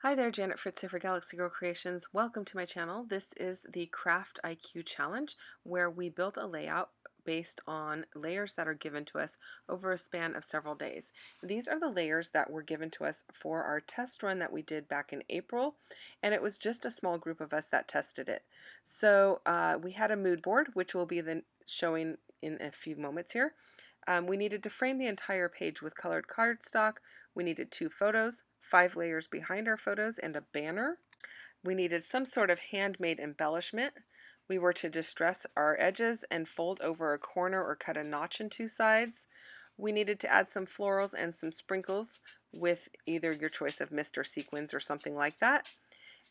Hi there, Janet Fritz here for Galaxy Girl Creations. Welcome to my channel. This is the CraftiQ challenge where we build a layout based on layers that are given to us over a span of several days. These are the layers that were given to us for our test run that we did back in April, and it was just a small group of us that tested it. So we had a mood board, which will be then showing in a few moments here. We needed to frame the entire page with colored cardstock. We needed 2 photos, 5 layers behind our photos, and a banner. We needed some sort of handmade embellishment. We were to distress our edges and fold over a corner or cut a notch in 2 sides. We needed to add some florals and some sprinkles with either your choice of mist or sequins or something like that.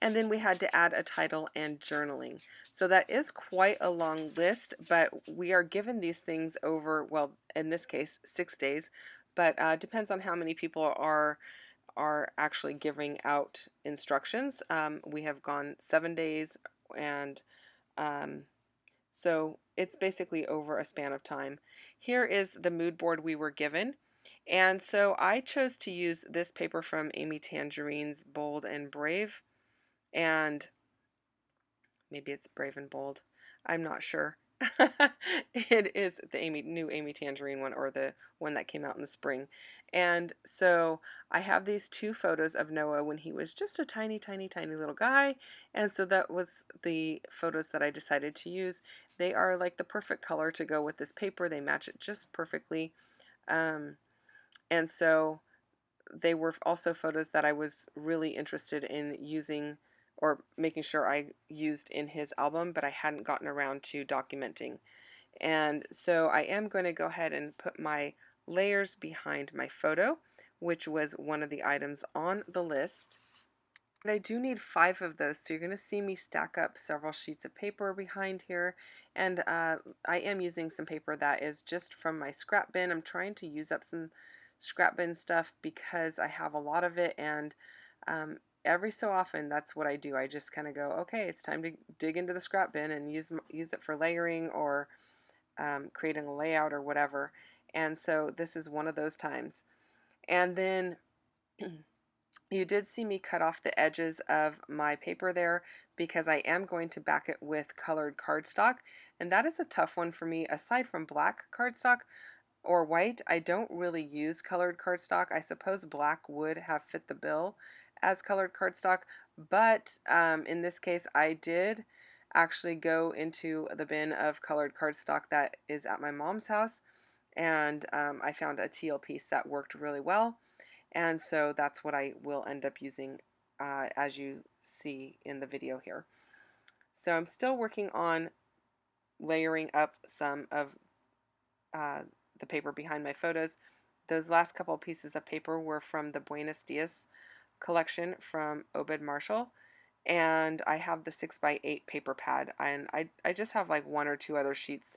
And then we had to add a title and journaling. So that is quite a long list, but we are given these things over, well, in this case, 6 days, but depends on how many people are actually giving out instructions. We have gone 7 days, and so it's basically over a span of time. Here is the mood board we were given. And so I chose to use this paper from Amy Tangerine's Bold and Brave, and maybe it's Brave and Bold. I'm not sure. It is the new Amy Tangerine one, or the one that came out in the spring. And so I have these 2 photos of Noah when he was just a tiny, tiny, tiny little guy. And so that was the photos that I decided to use. They are like the perfect color to go with this paper. They match it just perfectly. And so they were also photos that I was really interested in using or making sure I used in his album, but I hadn't gotten around to documenting. And so I am going to go ahead and put my layers behind my photo, which was one of the items on the list. And I do need 5 of those, so you're going to see me stack up several sheets of paper behind here. And I am using some paper that is just from my scrap bin. I'm trying to use up some scrap bin stuff because I have a lot of it, and every so often that's what I do. I just kind of go, okay, it's time to dig into the scrap bin and use it for layering or creating a layout or whatever. And so this is one of those times. And then you did see me cut off the edges of my paper there because I am going to back it with colored cardstock, and that is a tough one for me. Aside from black cardstock or white, I don't really use colored cardstock. I suppose black would have fit the bill as colored cardstock, but in this case I did actually go into the bin of colored cardstock that is at my mom's house, and I found a teal piece that worked really well. And so that's what I will end up using as you see in the video here. So I'm still working on layering up some of the paper behind my photos. Those last couple pieces of paper were from the Buenos Dias collection from Obed Marshall. And I have the 6x8 paper pad. And I just have like 1 or 2 other sheets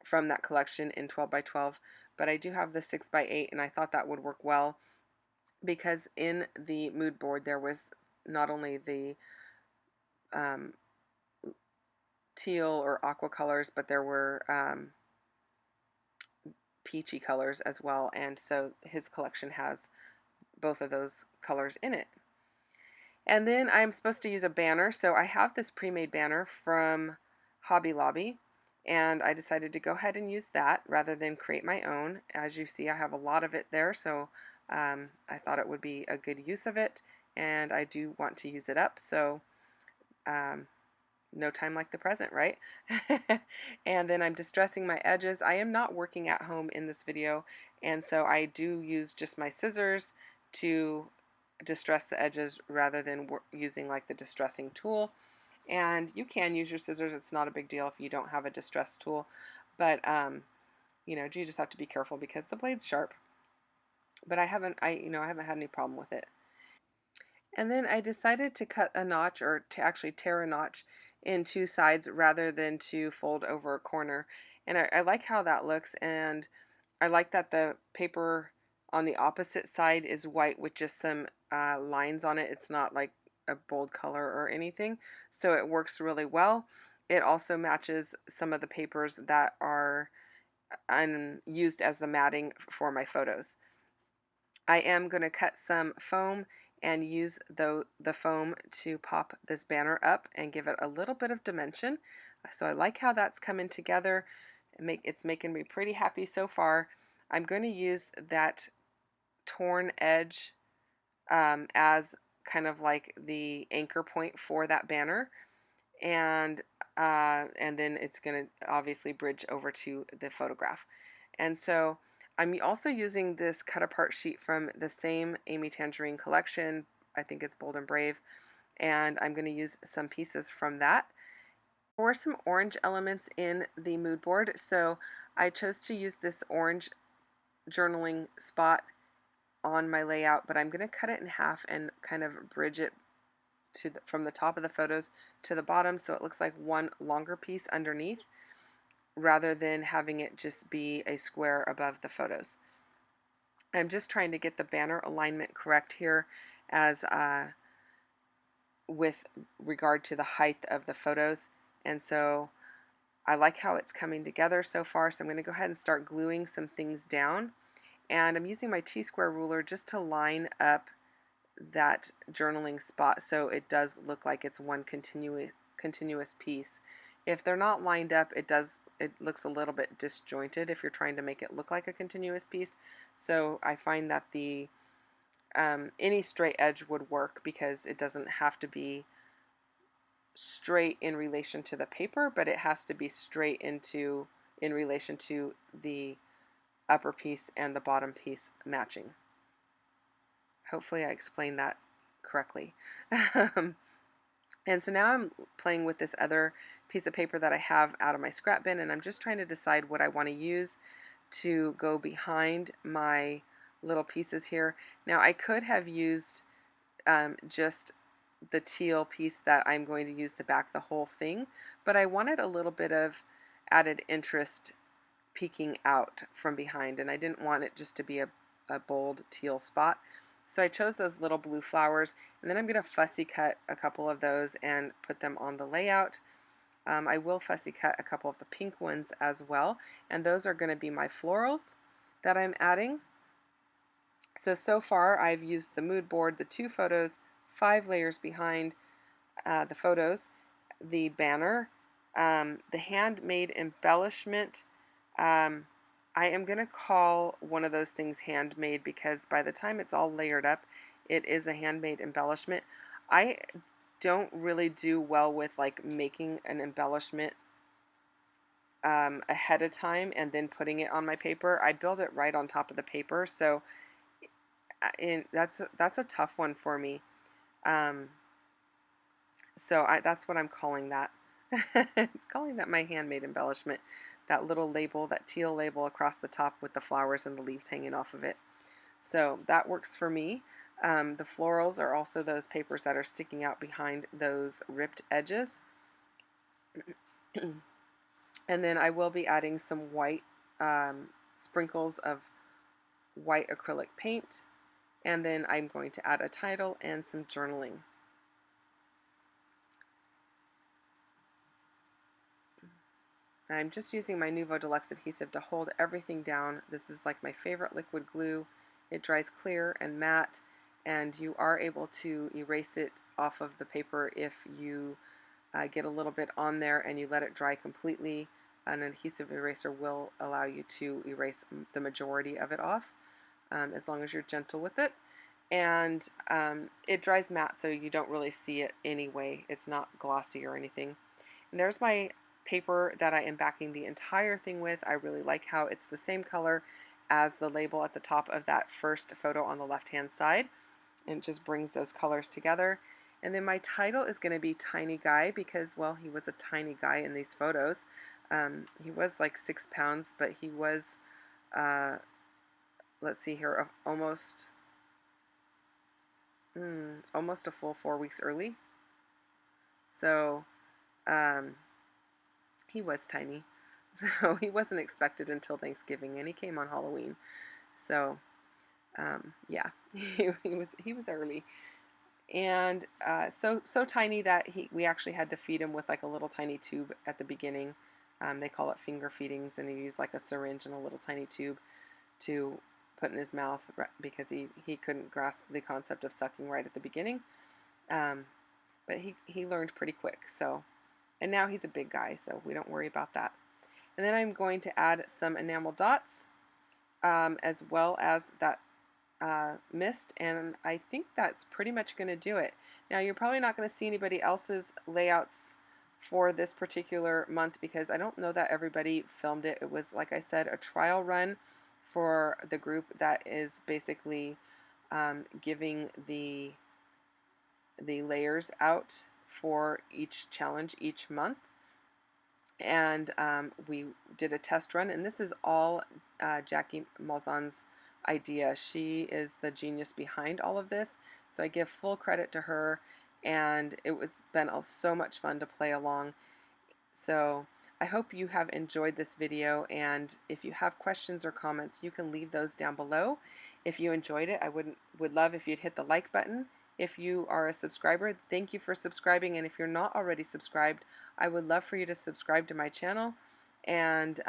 from that collection in 12x12. But I do have the 6x8, and I thought that would work well, because in the mood board there was not only the teal or aqua colors, but there were peachy colors as well, and so his collection has both of those colors in it. And then I'm supposed to use a banner, so I have this pre-made banner from Hobby Lobby, and I decided to go ahead and use that rather than create my own. As you see, I have a lot of it there, so I thought it would be a good use of it, and I do want to use it up, so no time like the present, right? And then I'm distressing my edges. I am not working at home in this video, and so I do use just my scissors to distress the edges rather than using like the distressing tool. And you can use your scissors. It's not a big deal if you don't have a distress tool, but you know, you just have to be careful because the blade's sharp. But I haven't had any problem with it. And then I decided to cut a notch, or to actually tear a notch in 2 sides rather than to fold over a corner. And I like how that looks, and I like that the paper on the opposite side is white with just some lines on it. It's not like a bold color or anything, so it works really well. It also matches some of the papers that are used as the matting for my photos. I am going to cut some foam and use the foam to pop this banner up and give it a little bit of dimension. So I like how that's coming together. It's making me pretty happy so far. I'm going to use that torn edge as kind of like the anchor point for that banner, and then it's going to obviously bridge over to the photograph. And so I'm also using this cut apart sheet from the same Amy Tangerine collection. I think it's Bold and Brave, and I'm going to use some pieces from that. There were some orange elements in the mood board, so I chose to use this orange journaling spot on my layout, but I'm going to cut it in half and kind of bridge it from the top of the photos to the bottom, so it looks like one longer piece underneath rather than having it just be a square above the photos. I'm just trying to get the banner alignment correct here as with regard to the height of the photos, and so I like how it's coming together so far. So I'm going to go ahead and start gluing some things down, and I'm using my T-square ruler just to line up that journaling spot so it does look like it's one continuous piece. If they're not lined up, it looks a little bit disjointed if you're trying to make it look like a continuous piece. So I find that the any straight edge would work because it doesn't have to be straight in relation to the paper, but it has to be straight in relation to the upper piece and the bottom piece matching. Hopefully I explained that correctly. And so now I'm playing with this other piece of paper that I have out of my scrap bin, and I'm just trying to decide what I want to use to go behind my little pieces here. Now I could have used just the teal piece that I'm going to use to back the whole thing, but I wanted a little bit of added interest peeking out from behind, and I didn't want it just to be a bold teal spot. So I chose those little blue flowers, and then I'm going to fussy cut a couple of those and put them on the layout. I will fussy cut a couple of the pink ones as well, and those are going to be my florals that I'm adding. So far I've used the mood board, the 2 photos, 5 layers behind the photos, the banner, the handmade embellishment. I am going to call one of those things handmade because by the time it's all layered up, it is a handmade embellishment. I don't really do well with like making an embellishment ahead of time and then putting it on my paper. I build it right on top of the paper, so that's a tough one for me. That's what I'm calling that. It's calling that my handmade embellishment. That little label, that teal label across the top with the flowers and the leaves hanging off of it. So that works for me. The florals are also those papers that are sticking out behind those ripped edges. And then I will be adding some white sprinkles of white acrylic paint. And then I'm going to add a title and some journaling. I'm just using my Nuvo Deluxe adhesive to hold everything down. This is like my favorite liquid glue. It dries clear and matte, and you are able to erase it off of the paper if you get a little bit on there and you let it dry completely. An adhesive eraser will allow you to erase the majority of it off, as long as you're gentle with it. And it dries matte, so you don't really see it anyway. It's not glossy or anything. And there's my paper that I am backing the entire thing with. I really like how it's the same color as the label at the top of that first photo on the left hand side, and it just brings those colors together. And then my title is going to be Tiny Guy because, well, he was a tiny guy in these photos. He was like 6 pounds, but he was, let's see here, almost a full 4 weeks early. So he was tiny. So he wasn't expected until Thanksgiving, and he came on Halloween. So yeah, he was early, and so tiny that we actually had to feed him with like a little tiny tube at the beginning. They call it finger feedings, and you use like a syringe and a little tiny tube to put in his mouth because he couldn't grasp the concept of sucking right at the beginning. But he learned pretty quick. So, and now he's a big guy, so we don't worry about that. And then I'm going to add some enamel dots as well as that mist, and I think that's pretty much going to do it. Now you're probably not going to see anybody else's layouts for this particular month because I don't know that everybody filmed it. It was, like I said, a trial run for the group that is basically giving the layers out for each challenge each month. And we did a test run, and this is all Jackie Malzahn's idea. She is the genius behind all of this, so I give full credit to her, and it was been so much fun to play along. So I hope you have enjoyed this video, and if you have questions or comments, you can leave those down below. If you enjoyed it, I would love if you'd hit the like button. If you are a subscriber, thank you for subscribing, and if you're not already subscribed, I would love for you to subscribe to my channel and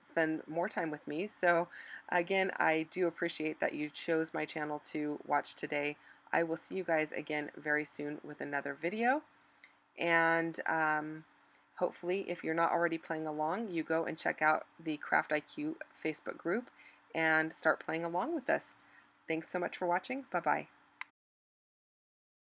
spend more time with me. So again, I do appreciate that you chose my channel to watch today. I will see you guys again very soon with another video, and hopefully, if you're not already playing along, you go and check out the CraftiQ Facebook group and start playing along with us. Thanks so much for watching. Bye-bye.